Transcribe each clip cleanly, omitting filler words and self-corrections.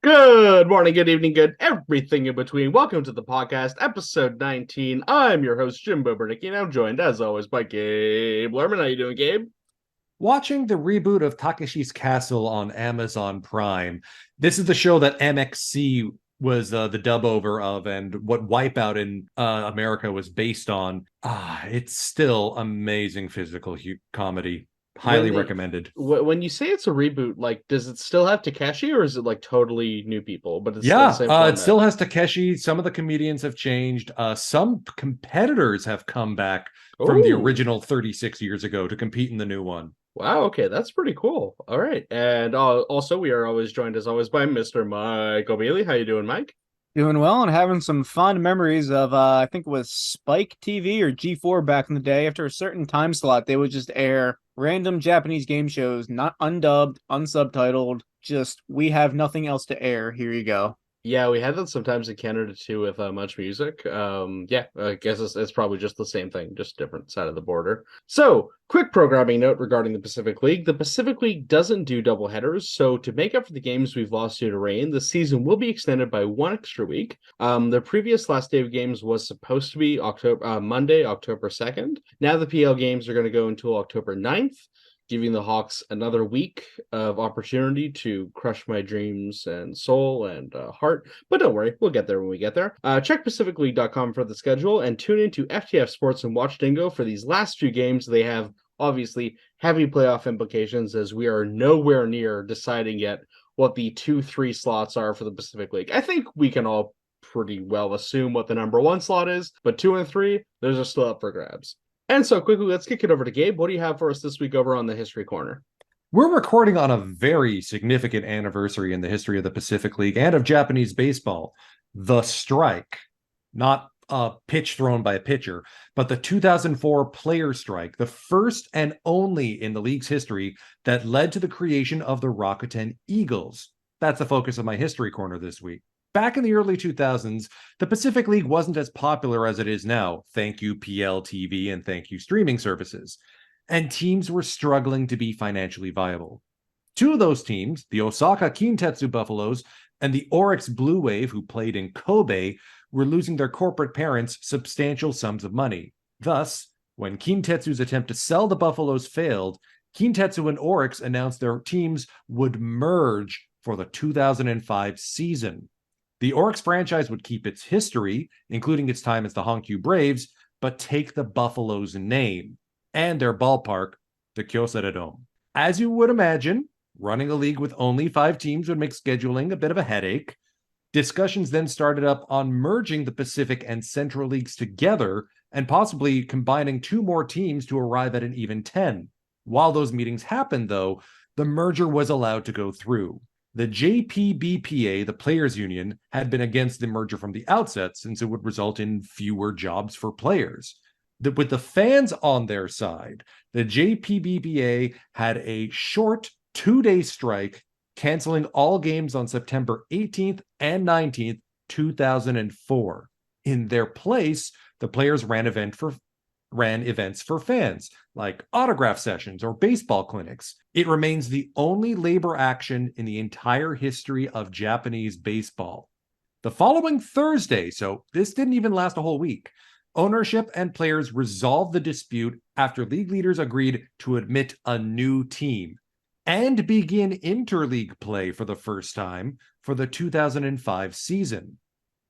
Good morning, good evening, good everything in between. Welcome to the podcast, episode 19. I'm your host, Jimbo Bernicki, and I'm joined, as always, by Gabe Lerman. How you doing, Gabe? Watching the reboot of Takeshi's Castle on Amazon Prime. This is the show that MXC was the dub over of, and what Wipeout in America was based on. It's still amazing physical comedy. When Highly they recommended. when you say it's a reboot, like, does it still have Takeshi, or is it like totally new people, but it's still the Yeah, same it format? still has Takeshi. Some of the comedians have changed. Some competitors have come back from the Oh, original 36 years ago to compete in the new one. wow. Okay, that's pretty cool. All right, and also we are always joined, as always, by Mr. Michael Bailey. How you doing, Mike? Doing well and having some fond memories of I think it was Spike TV or G4 back in the day. After a certain time slot, they would just air random Japanese game shows, not undubbed, unsubtitled, just we have nothing else to air. Here you go. Yeah, we had that sometimes in Canada too with Much Music. Yeah, I guess it's probably just the same thing, just different side of the border. So, quick programming note regarding the Pacific League. The Pacific League doesn't do double headers, so to make up for the games we've lost due to rain, the season will be extended by one extra week. The previous last day of games was supposed to be Monday, October 2nd. Now the PL games are going to go until October 9th, giving the Hawks another week of opportunity to crush my dreams and soul and heart. But don't worry, we'll get there when we get there. Check PacificLeague.com for the schedule and tune into FTF Sports and watch Dingo for these last few games. They have obviously heavy playoff implications as we are nowhere near deciding yet what the 2-3 slots are for the Pacific League. I think we can all pretty well assume what the number one slot is, but 2 and 3, those are still up for grabs. And so quickly, let's kick it over to Gabe. What do you have for us this week over on the History Corner? We're recording on a very significant anniversary in the history of the Pacific League and of Japanese baseball. The strike, not a pitch thrown by a pitcher, but the 2004 player strike, the first and only in the league's history that led to the creation of the Rakuten Eagles. That's the focus of my History Corner this week. Back in the early 2000s, the Pacific League wasn't as popular as it is now. Thank you, PLTV, and thank you, streaming services. And teams were struggling to be financially viable. Two of those teams, the Osaka Kintetsu Buffaloes and the Oryx Blue Wave, who played in Kobe, were losing their corporate parents substantial sums of money. Thus, when Kintetsu's attempt to sell the Buffaloes failed, Kintetsu and Oryx announced their teams would merge for the 2005 season. The Oryx franchise would keep its history, including its time as the Hankyu Braves, but take the Buffaloes' name and their ballpark, the Kyocera Dome. As you would imagine, running a league with only 5 teams would make scheduling a bit of a headache. Discussions then started up on merging the Pacific and Central Leagues together and possibly combining 2 more teams to arrive at an even 10. While those meetings happened, though, the merger was allowed to go through. The JPBPA, the players' union, had been against the merger from the outset since it would result in fewer jobs for players. With the fans on their side, the JPBPA had a short 2-day strike, canceling all games on September 18th and 19th, 2004. In their place, the players ran events for fans, like autograph sessions or baseball clinics. It remains the only labor action in the entire history of Japanese baseball. The following Thursday, so this didn't even last a whole week, ownership and players resolved the dispute after league leaders agreed to admit a new team and begin interleague play for the first time for the 2005 season.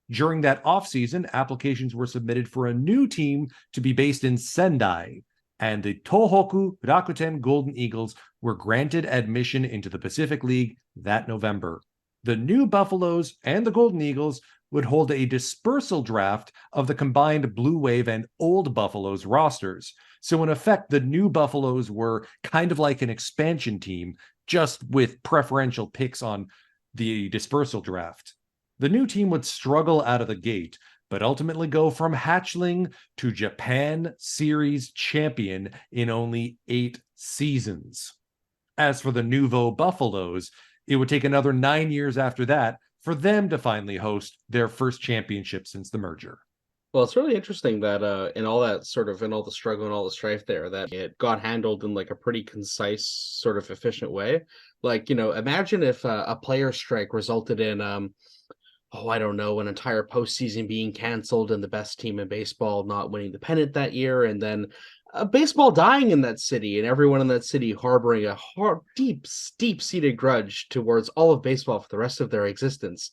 During that offseason, applications were submitted for a new team to be based in Sendai, and the Tohoku Rakuten Golden Eagles were granted admission into the Pacific League that November. The new Buffaloes and the Golden Eagles would hold a dispersal draft of the combined Blue Wave and Old Buffaloes rosters. So in effect, the new Buffaloes were kind of like an expansion team, just with preferential picks on the dispersal draft. The new team would struggle out of the gate, but ultimately go from hatchling to Japan Series champion in only 8 seasons. As for the Nouveau Buffaloes, it would take another 9 years after that for them to finally host their first championship since the merger. Well, it's really interesting that in all that sort of in all the struggle and all the strife there, that it got handled in like a pretty concise, sort of efficient way. Like, imagine if a player strike resulted in oh, I don't know, an entire postseason being canceled and the best team in baseball not winning the pennant that year, and then baseball dying in that city, and everyone in that city harboring a deep, deep-seated grudge towards all of baseball for the rest of their existence.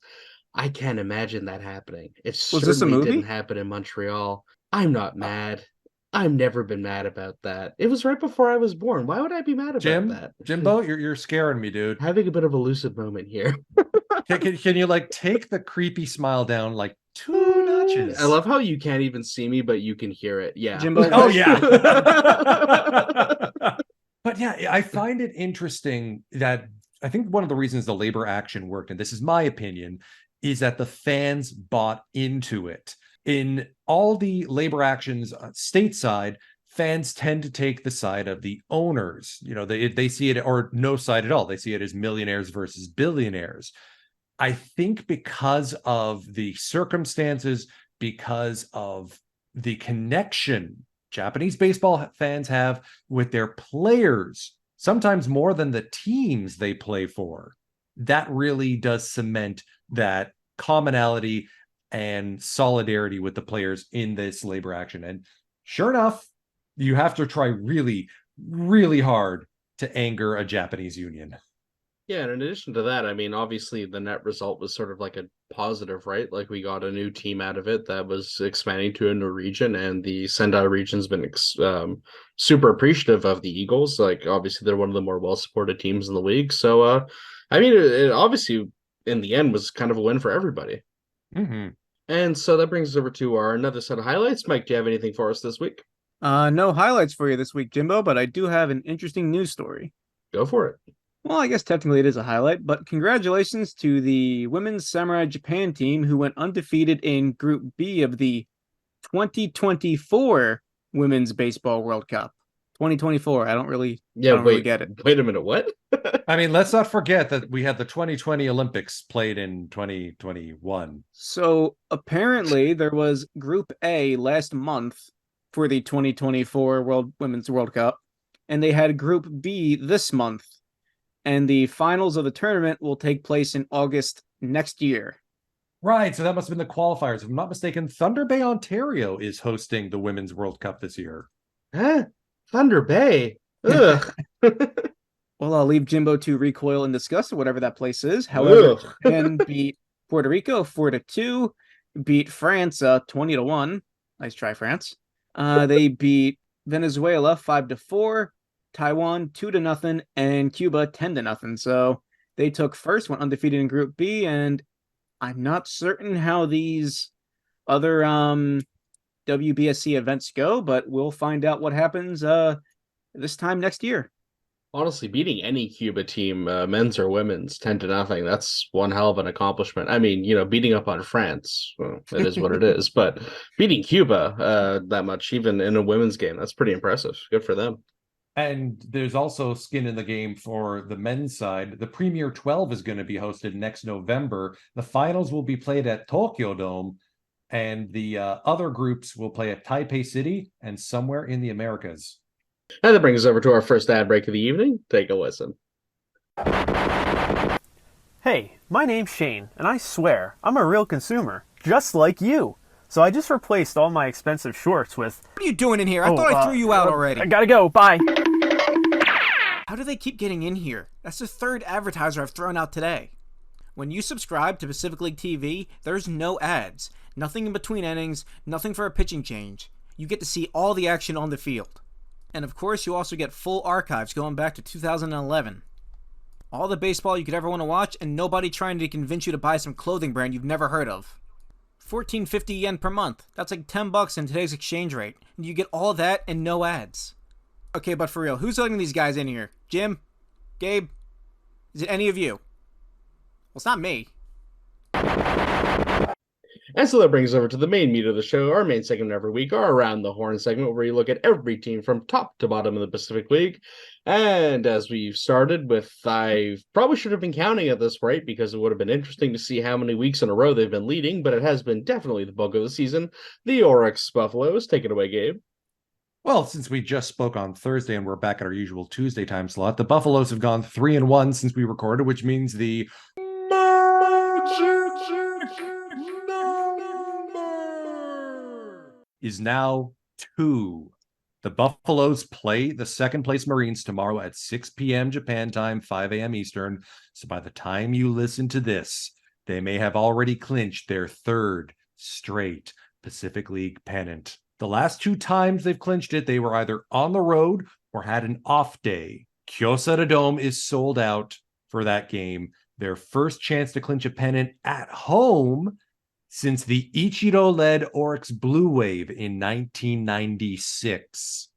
I can't imagine that happening. It Was this a certainly movie? didn't happen in Montreal. I'm not mad. I've never been mad about that. It was right before I was born. Why would I be mad about that? Jimbo, you're scaring me, dude. Having a bit of a lucid moment here. Can you like take the creepy smile down like 2 notches? I love how you can't even see me, but you can hear it. Yeah. Jimbo, Oh yeah. But yeah, I find it interesting that I think one of the reasons the labor action worked, and this is my opinion, is that the fans bought into it. In all the labor actions stateside, fans tend to take the side of the owners. They see it, or no side at all. They see it as millionaires versus billionaires. I think because of the circumstances, because of the connection Japanese baseball fans have with their players, sometimes more than the teams they play for, that really does cement that commonality and solidarity with the players in this labor action. And sure enough, you have to try really, really hard to anger a Japanese union. Yeah, and in addition to that, I mean, obviously the net result was sort of like a positive, right? Like we got a new team out of it that was expanding to a new region, and the Sendai region's been super appreciative of the Eagles. Like obviously they're one of the more well-supported teams in the league. So, I mean, it obviously in the end was kind of a win for everybody. Mm-hmm. And so that brings us over to our another set of highlights. Mike, do you have anything for us this week? No highlights for you this week, Jimbo, but I do have an interesting news story. Go for it. Well, I guess technically it is a highlight, but congratulations to the women's Samurai Japan team who went undefeated in Group B of the 2024 Women's Baseball World Cup. 2024. I don't really get it. Wait a minute, what? I mean, let's not forget that we had the 2020 Olympics played in 2021. So apparently there was Group A last month for the 2024 Women's World Cup, and they had Group B this month. And the finals of the tournament will take place in August next year. Right, so that must have been the qualifiers. If I'm not mistaken, Thunder Bay, Ontario is hosting the Women's World Cup this year. Huh? Thunder Bay? Ugh. Well, I'll leave Jimbo to recoil in disgust or whatever that place is. However, Japan beat Puerto Rico 4-2, beat France 20-1. Nice try, France. They beat Venezuela 5-4. Taiwan 2-0, and Cuba 10-0. So they took first, went undefeated in Group B, and I'm not certain how these other WBSC events go, but we'll find out what happens this time next year. Honestly, beating any Cuba team, men's or women's, 10-0, that's one hell of an accomplishment. I mean, beating up on France, well, it is what it is, but beating Cuba that much, even in a women's game, that's pretty impressive. Good for them. And there's also skin in the game for the men's side. The Premier 12 is going to be hosted next November. The finals will be played at Tokyo Dome, and the other groups will play at Taipei City and somewhere in the Americas. And that brings us over to our first ad break of the evening. Take a listen. Hey, my name's Shane, and I swear, I'm a real consumer, just like you. So I just replaced all my expensive shorts with... What are you doing in here? I thought I threw you out already. I gotta go, bye. How do they keep getting in here? That's the third advertiser I've thrown out today. When you subscribe to Pacific League TV, there's no ads. Nothing in between innings, nothing for a pitching change. You get to see all the action on the field. And of course, you also get full archives going back to 2011. All the baseball you could ever want to watch, and nobody trying to convince you to buy some clothing brand you've never heard of. 1450 yen per month. That's like $10 in today's exchange rate. And you get all that and no ads. Okay, but for real, who's letting these guys in here? Jim? Gabe? Is it any of you? Well, it's not me. And so that brings us over to the main meat of the show, our main segment every week, our Around the Horn segment, where we look at every team from top to bottom of the Pacific League. And as we've started with, I probably should have been counting at this rate because it would have been interesting to see how many weeks in a row they've been leading, but it has been definitely the bulk of the season. The Oryx Buffaloes. Take it away, Gabe. Well, since we just spoke on Thursday and we're back at our usual Tuesday time slot, the Buffaloes have gone 3-1 since we recorded, which means the is now 2. The Buffaloes play the second place Marines tomorrow at 6 p.m. Japan time, 5 a.m. Eastern. So by the time you listen to this, they may have already clinched their 3rd straight Pacific League pennant. The last 2 times they've clinched it, they were either on the road or had an off day. Kyocera Dome is sold out for that game. Their first chance to clinch a pennant at home since the Ichiro-led Oryx Blue Wave in 1996.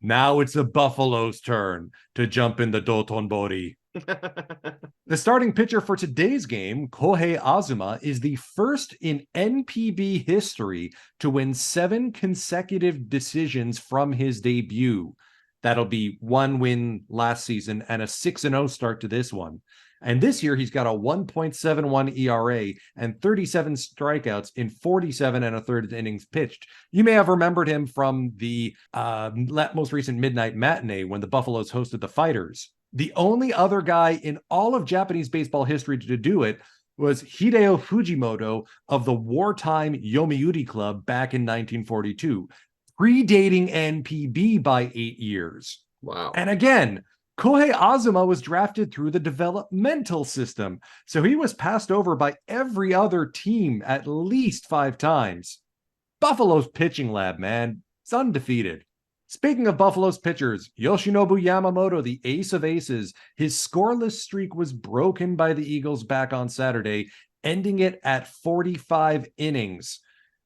Now it's the Buffaloes' turn to jump in the Dotonbori. The starting pitcher for today's game, Kohei Azuma, is the first in NPB history to win 7 consecutive decisions from his debut. That'll be 1 win last season and a 6-0 start to this one. And this year, he's got a 1.71 ERA and 37 strikeouts in 47 1/3 innings pitched. You may have remembered him from the most recent Midnight Matinee when the Buffaloes hosted the Fighters. The only other guy in all of Japanese baseball history to do it was Hideo Fujimoto of the wartime Yomiuri Club back in 1942, predating NPB by 8 years. Wow. And again, Kohei Azuma was drafted through the developmental system, so he was passed over by every other team at least 5 times. Buffalo's pitching lab, man, it's undefeated. Speaking of Buffalo's pitchers, Yoshinobu Yamamoto, the ace of aces, his scoreless streak was broken by the Eagles back on Saturday, ending it at 45 innings.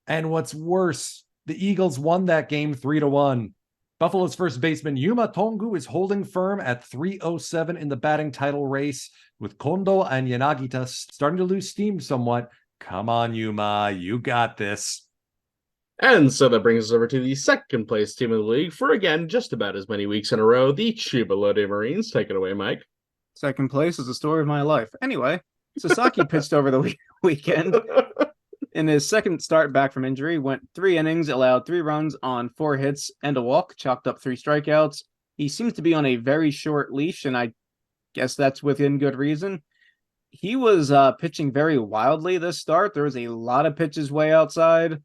And what's worse, the Eagles won that game 3-1. Buffalo's first baseman Yuma Tongu is holding firm at 307 in the batting title race, with Kondo and Yanagita starting to lose steam somewhat. Come on, Yuma, you got this. And so that brings us over to the second place team of the league for, again, just about as many weeks in a row, the Chiba Lode Marines. Take it away, Mike. Second place is the story of my life. Anyway, Sasaki pitched over the weekend. In his second start back from injury, went 3 innings, allowed 3 runs on 4 hits and a walk, chalked up 3 strikeouts. He seems to be on a very short leash, and I guess that's within good reason. He was pitching very wildly this start. There was a lot of pitches way outside,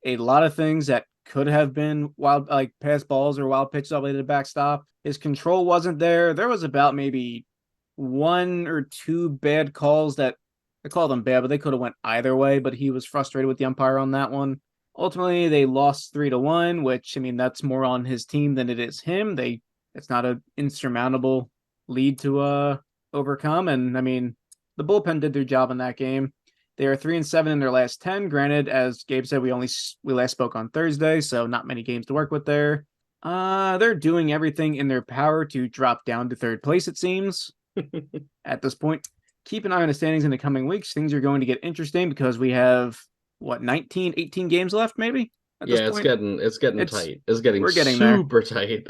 a lot of things that could have been wild, like pass balls or wild pitches all the way to the backstop. His control wasn't there. There was about maybe 1 or 2 bad calls that I call them bad, but they could have went either way, but he was frustrated with the umpire on that one. Ultimately, they lost 3-1, which, I mean, that's more on his team than it is him. It's not an insurmountable lead to overcome, and, I mean, the bullpen did their job in that game. They are 3-7 in their last 10. Granted, as Gabe said, we last spoke on Thursday, so not many games to work with there. They're doing everything in their power to drop down to 3rd place, it seems, at this point. Keep an eye on the standings in the coming weeks. Things are going to get interesting because we have, 18 games left, maybe? Yeah, it's getting tight. We're getting super tight.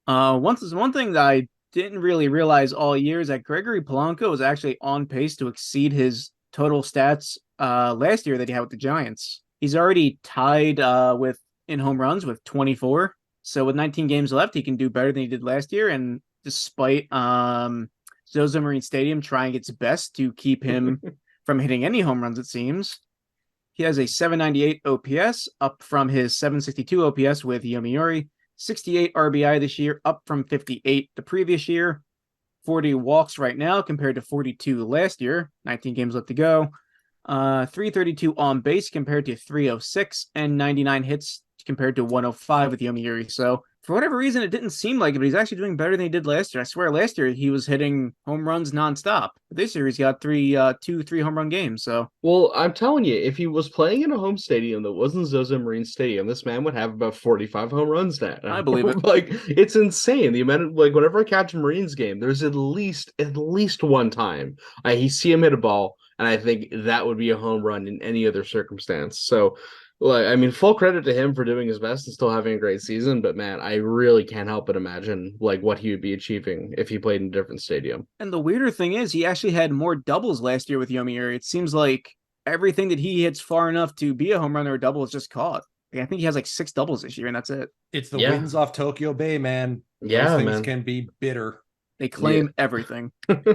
One thing that I didn't really realize all year is that Gregory Polanco was actually on pace to exceed his total stats last year that he had with the Giants. He's already tied with in home runs with 24. So with 19 games left, he can do better than he did last year. And despite Zozo Marine Stadium trying its best to keep him from hitting any home runs, it seems. He has a 798 OPS, up from his 762 OPS with Yomiuri. 68 RBI this year, up from 58 the previous year. 40 walks right now compared to 42 last year. 19 games left to go. 332 on base compared to 306, and 99 hits compared to 105 with Yomiuri. So for whatever reason, it didn't seem like it, but he's actually doing better than he did last year. I swear last year he was hitting home runs nonstop. This year he's got 3 home run games. So, well, I'm telling you, if he was playing in a home stadium that wasn't Zozo Marine Stadium, this man would have about 45 home runs now. I believe it. Like, it's insane. The amount of, whenever I catch a Marines game, there's at least one time I see him hit a ball and I think that would be a home run in any other circumstance. So, like, I mean, full credit to him for doing his best and still having a great season. But man, I really can't help but imagine like what he would be achieving if he played in a different stadium. And the weirder thing is, he actually had more doubles last year with Yomiuri. It seems like everything that he hits far enough to be a home run or a double is just caught. Like, I think he has like 6 doubles this year, and that's it. It's the Yeah. wins off Tokyo Bay, man. Yeah, Those things man. can be bitter. They claim everything.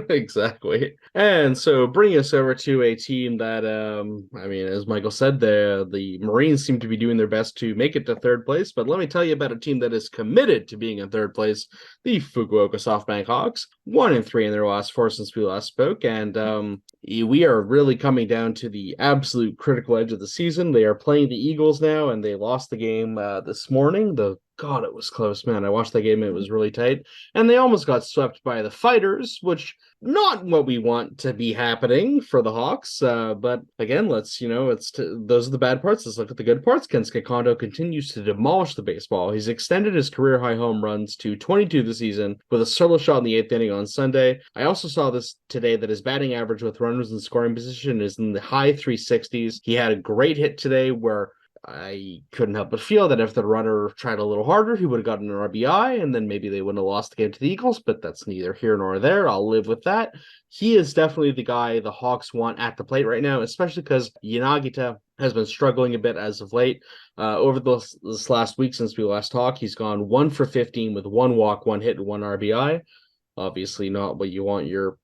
Exactly. And so bringing us over to a team that, I mean, as Michael said, the Marines seem to be doing their best to make it to third place. But let me tell you about a team that is committed to being in third place, the Fukuoka SoftBank Hawks, 1-3 in their last 4 since we last spoke. And we are really coming down to the absolute critical edge of the season. They are playing the Eagles now, and they lost the game this morning. God, it was close, man. I watched that game. It was really tight. And they almost got swept by the Fighters, which not what we want to be happening for the Hawks. But again, those are the bad parts. Let's look at the good parts. Kensuke Kondo continues to demolish the baseball. He's extended his career high home runs to 22 this season with a solo shot in the 8th inning on Sunday. I also saw this today that his batting average with runners in scoring position is in the high 360s. He had a great hit today where I couldn't help but feel that if the runner tried a little harder, he would have gotten an RBI, and then maybe they wouldn't have lost the game to the Eagles, but that's neither here nor there. I'll live with that. He is definitely the guy the Hawks want at the plate right now, especially because Yanagita has been struggling a bit as of late. Over this last week since we last talked, he's gone 1 for 15 with 1 walk, 1 hit, and 1 RBI. Obviously not what you want your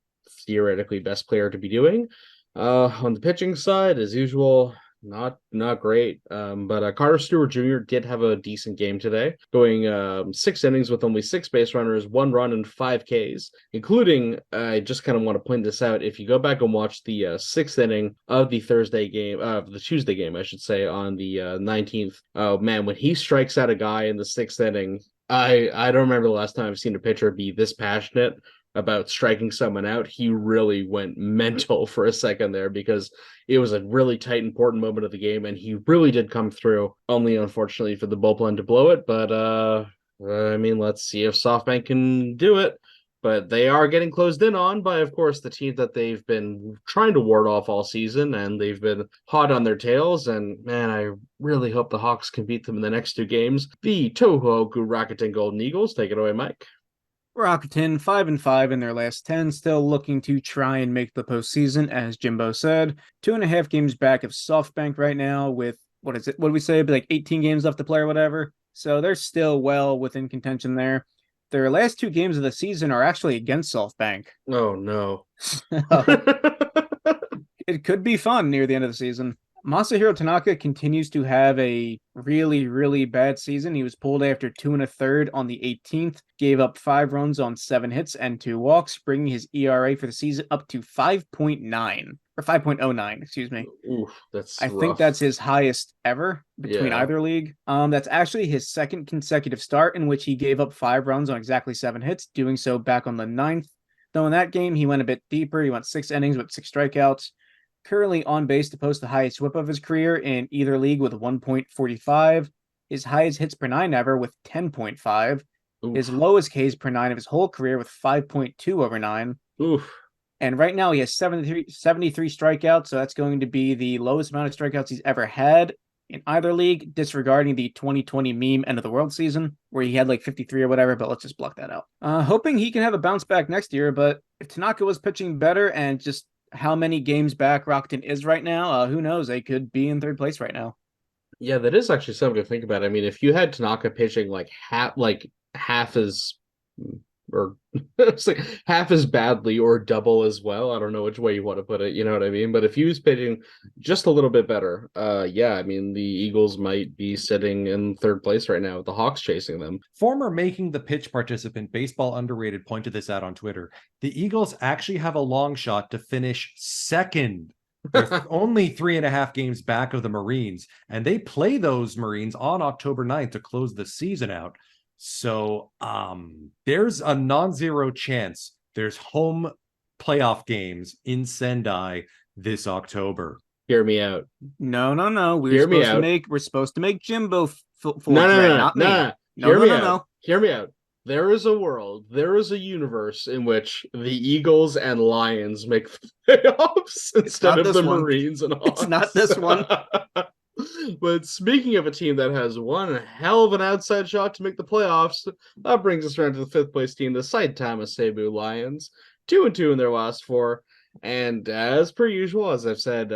theoretically best player to be doing. On the pitching side, as usual, not great. But Carter Stewart Jr. did have a decent game today, going 6 innings with only 6 base runners, 1 run, and 5 Ks, including, I just kind of want to point this out, if you go back and watch the 6th inning of the Tuesday game, I should say, on the 19th, oh man, when he strikes out a guy in the 6th inning, I don't remember the last time I've seen a pitcher be this passionate about striking someone out. He really went mental for a second there because it was a really tight, important moment of the game, and he really did come through, only unfortunately for the bullpen to blow it. But I mean, let's see if SoftBank can do it. But they are getting closed in on by, of course, the team that they've been trying to ward off all season, and they've been hot on their tails. And man, I really hope the Hawks can beat them in the next 2 games. The Tohoku Rakuten Golden Eagles. Take it away, Mike. Rakuten 5-5 in their last 10, still looking to try and make the postseason, as Jimbo said. 2.5 games back of SoftBank right now with, what is it? What do we say? Like 18 games left to play or whatever. So they're still well within contention there. Their last 2 games of the season are actually against SoftBank. Oh, no. It could be fun near the end of the season. Masahiro Tanaka continues to have a really, really bad season. He was pulled after 2 1/3 on the 18th, gave up 5 runs on 7 hits and 2 walks, bringing his ERA for the season up to 5.9 or 5.09, excuse me. Oof, that's I rough. think that's his highest ever between either league. That's actually his 2nd consecutive start in which he gave up 5 runs on exactly 7 hits, doing so back on the 9th. Though in that game, he went a bit deeper. He went 6 innings with 6 strikeouts. Currently on base to post the highest whip of his career in either league with 1.45. His highest hits per 9 ever with 10.5. Oof. His lowest Ks per 9 of his whole career with 5.2 over 9. Oof. And right now he has 73 strikeouts, so that's going to be the lowest amount of strikeouts he's ever had in either league, disregarding the 2020 meme end of the world season, where he had like 53 or whatever, but let's just block that out. Hoping he can have a bounce back next year, but if Tanaka was pitching better and just how many games back Rakuten is right now, who knows? They could be in 3rd place right now. Yeah, that is actually something to think about. I mean, if you had Tanaka pitching like half as, or it's like half as badly or double as well, I don't know which way you want to put it, you know what I mean? But if he was pitching just a little bit better, yeah, I mean, the Eagles might be sitting in 3rd place right now with the Hawks chasing them. Former Making the Pitch participant Baseball Underrated pointed this out on Twitter. The Eagles actually have a long shot to finish 2nd. They're only 3.5 games back of the Marines, and they play those Marines on October 9th to close the season out. So there's a non-zero chance there's home playoff games in Sendai this October. Hear me out. No. We're supposed to make Jimbo full No. not me. Hear me out. Hear me out. there is a world, there is a universe in which the Eagles and Lions make the playoffs instead not of this the one. Marines and Hawks. It's not this one. But speaking of a team that has one hell of an outside shot to make the playoffs, that brings us around to the fifth place team, the Saitama Seibu Lions, 2-2 in their last four. And as per usual, as I've said,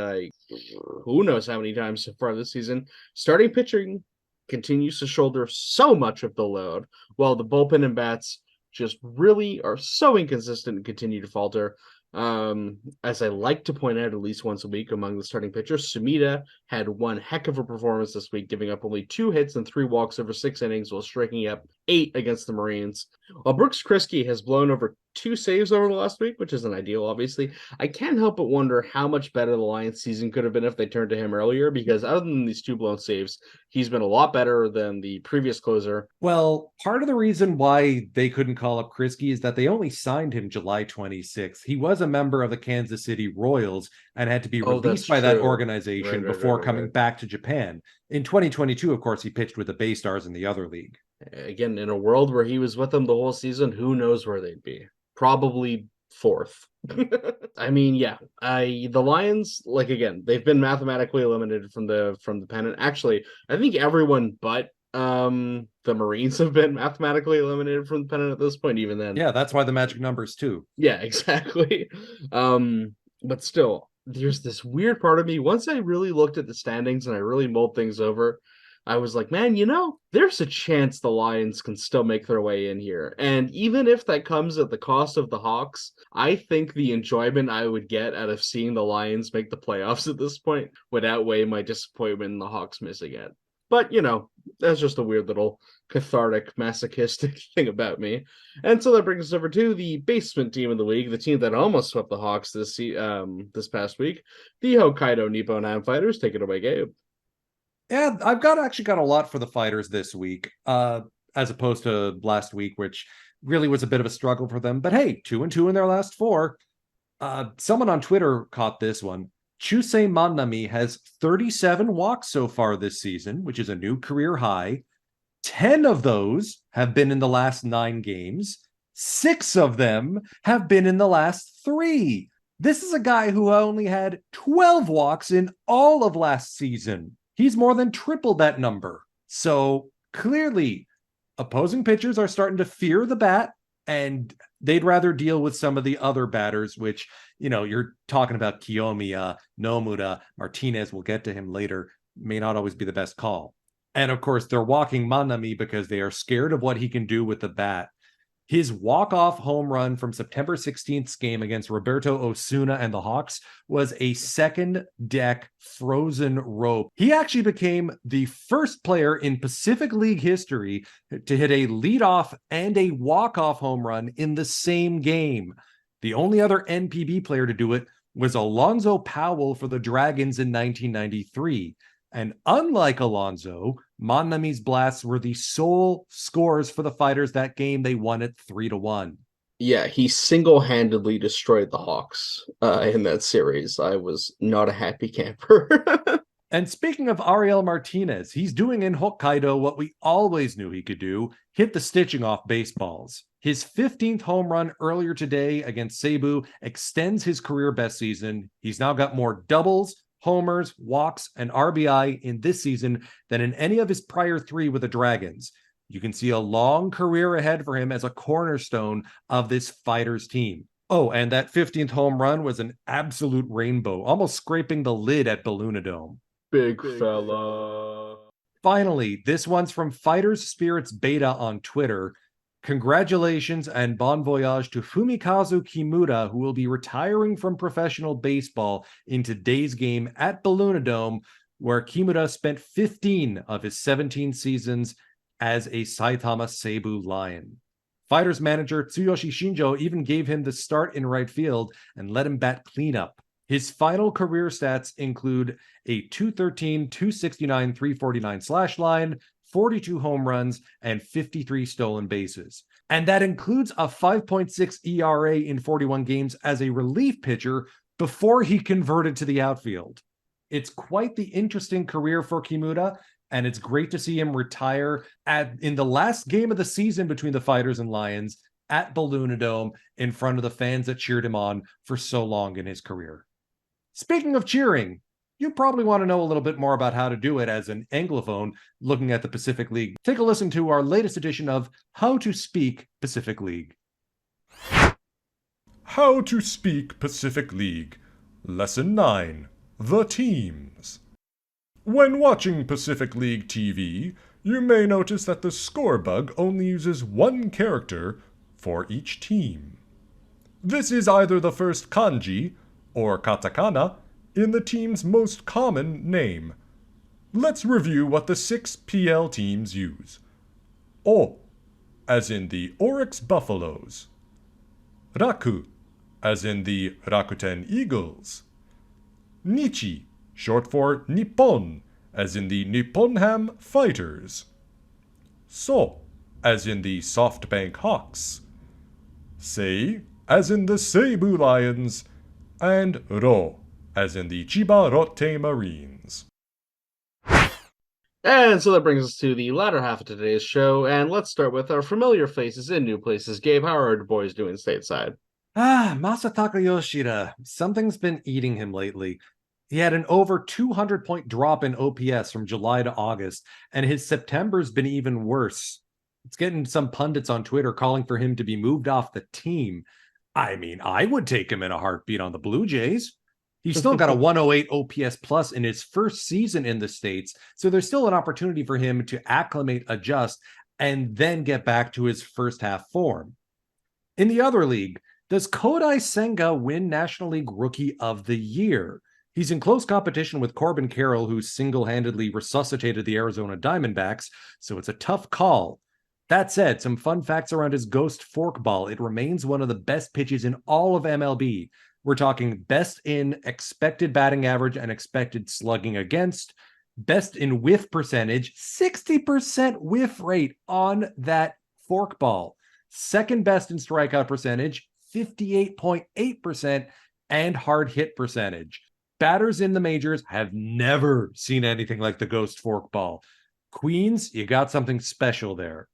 who knows how many times so far this season, starting pitching continues to shoulder so much of the load, while the bullpen and bats just really are so inconsistent and continue to falter. As I like to point out at least once a week among the starting pitchers, Sumida had one heck of a performance this week, giving up only 2 hits and 3 walks over 6 innings while striking up 8 against the Marines. While Brooks Kriske has blown over 2 saves over the last week, which isn't ideal, obviously, I can't help but wonder how much better the Lions season could have been if they turned to him earlier, because other than these 2 blown saves, he's been a lot better than the previous closer. Well, part of the reason why they couldn't call up Kriske is that they only signed him July 26th. He was a member of the Kansas City Royals and had to be released by that organization before coming back to Japan. In 2022, of course, he pitched with the Bay Stars in the other league. Again, in a world where he was with them the whole season, who knows where they'd be? Probably 4th. I mean, yeah, the Lions, like, again, they've been mathematically eliminated from the pennant. Actually, I think everyone but the Marines have been mathematically eliminated from the pennant at this point, even then. Yeah, that's why the magic numbers too. Yeah, exactly. But still, there's this weird part of me. Once I really looked at the standings and I really mulled things over, I was like, man, there's a chance the Lions can still make their way in here. And even if that comes at the cost of the Hawks, I think the enjoyment I would get out of seeing the Lions make the playoffs at this point would outweigh my disappointment in the Hawks missing it. But, that's just a weird little cathartic, masochistic thing about me. And so that brings us over to the basement team in the league, the team that almost swept the Hawks this past week, the Hokkaido Nippon Ham Fighters. Take it away, Gabe. Yeah, I've got a lot for the Fighters this week, as opposed to last week, which really was a bit of a struggle for them. But hey, 2-2 in their last 4. Someone on Twitter caught this one. Chusei Manami has 37 walks so far this season, which is a new career high. 10 of those have been in the last 9 games. 6 of them have been in the last 3. This is a guy who only had 12 walks in all of last season. He's more than tripled that number. So clearly, opposing pitchers are starting to fear the bat, and they'd rather deal with some of the other batters, which, you're talking about Kiyomiya, Nomura, Martinez, we'll get to him later, may not always be the best call. And of course, they're walking Manami because they are scared of what he can do with the bat. His walk-off home run from September 16th's game against Roberto Osuna and the Hawks was a second-deck frozen rope. He actually became the first player in Pacific League history to hit a leadoff and a walk-off home run in the same game. The only other NPB player to do it was Alonzo Powell for the Dragons in 1993. And unlike Alonzo, Manami's blasts were the sole scores for the Fighters that game. They won it 3-1. Yeah, he single-handedly destroyed the Hawks in that series. I was not a happy camper. And speaking of Ariel Martinez, he's doing in Hokkaido what we always knew he could do, hit the stitching off baseballs. His 15th home run earlier today against Seibu extends his career best season. He's now got more doubles, homers, walks, and RBI in this season than in any of his prior 3 with the Dragons. You can see a long career ahead for him as a cornerstone of this Fighters team. Oh, and that 15th home run was an absolute rainbow, almost scraping the lid at Balloonadome. Big fella. Finally, this one's from Fighters Spirits Beta on Twitter. Congratulations and bon voyage to Fumikazu Kimura, who will be retiring from professional baseball in today's game at Balloonadome, where Kimura spent 15 of his 17 seasons as a Saitama Seibu Lion. Fighters manager Tsuyoshi Shinjo even gave him the start in right field and let him bat cleanup. His final career stats include a 213, 269, 349 slash line, 42 home runs, and 53 stolen bases. And that includes a 5.6 ERA in 41 games as a relief pitcher before he converted to the outfield. It's quite the interesting career for Kimura, And it's great to see him retire in the last game of the season between the Fighters and Lions at Balloonadome in front of the fans that cheered him on for so long in his career. Speaking of cheering, you probably want to know a little bit more about how to do it as an Anglophone looking at the Pacific League. Take a listen to our latest edition of How to Speak Pacific League. How to Speak Pacific League. Lesson 9. The Teams. When watching Pacific League TV, you may notice that the score bug only uses one character for each team. This is either the first kanji, or katakana, in the team's most common name. Let's review what the 6 PL teams use. O, as in the Oryx Buffaloes. Raku, as in the Rakuten Eagles. Nichi, short for Nippon, as in the Nipponham Fighters. So, as in the SoftBank Hawks. Sei, as in the Seibu Lions. And Ro, as in the Chiba Rotte Marines. And so that brings us to the latter half of today's show, and let's start with our familiar faces in new places. Gabe, how are our boys doing stateside? Masataka Yoshida. Something's been eating him lately. He had an over 200-point drop in OPS from July to August, and his September's been even worse. It's getting some pundits on Twitter calling for him to be moved off the team. I mean, I would take him in a heartbeat on the Blue Jays. He's still got a 108 OPS plus in his first season in the States, so there's still an opportunity for him to acclimate, adjust, and then get back to his first half form. In the other league, does Kodai Senga win National League Rookie of the Year? He's in close competition with Corbin Carroll, who single-handedly resuscitated the Arizona Diamondbacks, so it's a tough call. That said, some fun facts around his ghost forkball. It remains one of the best pitches in all of MLB. We're talking best in expected batting average and expected slugging against, best in whiff percentage, 60% whiff rate on that forkball, second best in strikeout percentage, 58.8%, and hard hit percentage. Batters in the majors have never seen anything like the ghost forkball. Queens, you got something special there.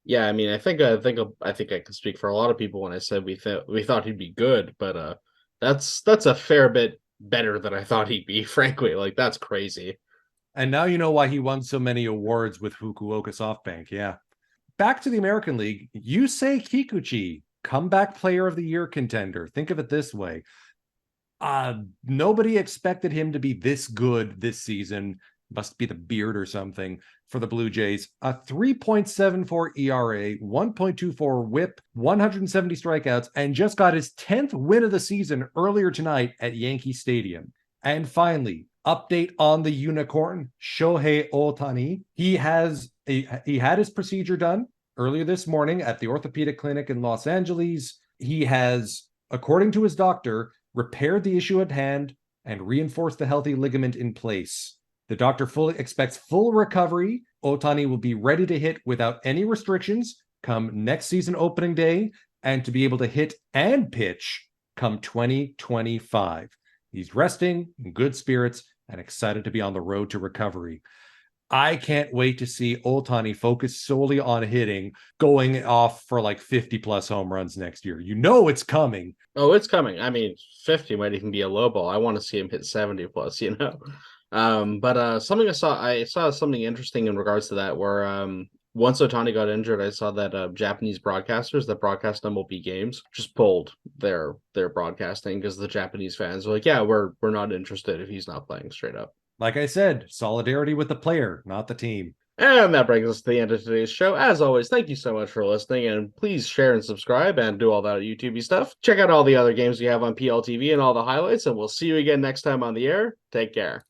Yeah, I mean, I think I can speak for a lot of people when I said we thought he'd be good, but that's a fair bit better than I thought he'd be, frankly. Like, that's crazy. And now you know why he won so many awards with Fukuoka SoftBank. Yeah. Back to the American League, Yusei Kikuchi, comeback player of the year contender. Think of it this way. Nobody expected him to be this good this season. Must be the beard or something for the Blue Jays. A 3.74 ERA, 1.24 whip, 170 strikeouts, and just got his 10th win of the season earlier tonight at Yankee Stadium. And finally, update on the unicorn, Shohei Ohtani. He had his procedure done earlier this morning at the orthopedic clinic in Los Angeles. He has, according to his doctor, repaired the issue at hand and reinforced the healthy ligament in place. The doctor fully expects full recovery. Ohtani will be ready to hit without any restrictions come next season opening day and to be able to hit and pitch come 2025. He's resting, in good spirits, and excited to be on the road to recovery. I can't wait to see Ohtani focus solely on hitting, going off for like 50 plus home runs next year. You know it's coming. Oh, it's coming. I mean, 50 might even be a low ball. I want to see him hit 70 plus, you know. But something I saw something interesting in regards to that, where once Ohtani got injured, I saw that Japanese broadcasters that broadcast MLB games just pulled their broadcasting because the Japanese fans were like, yeah, we're not interested if he's not playing, straight up. Like I said, solidarity with the player, not the team. And that brings us to the end of today's show. As always, thank you so much for listening, and please share and subscribe and do all that YouTube stuff. Check out all the other games we have on PLTV and all the highlights, and we'll see you again next time on the air. Take care.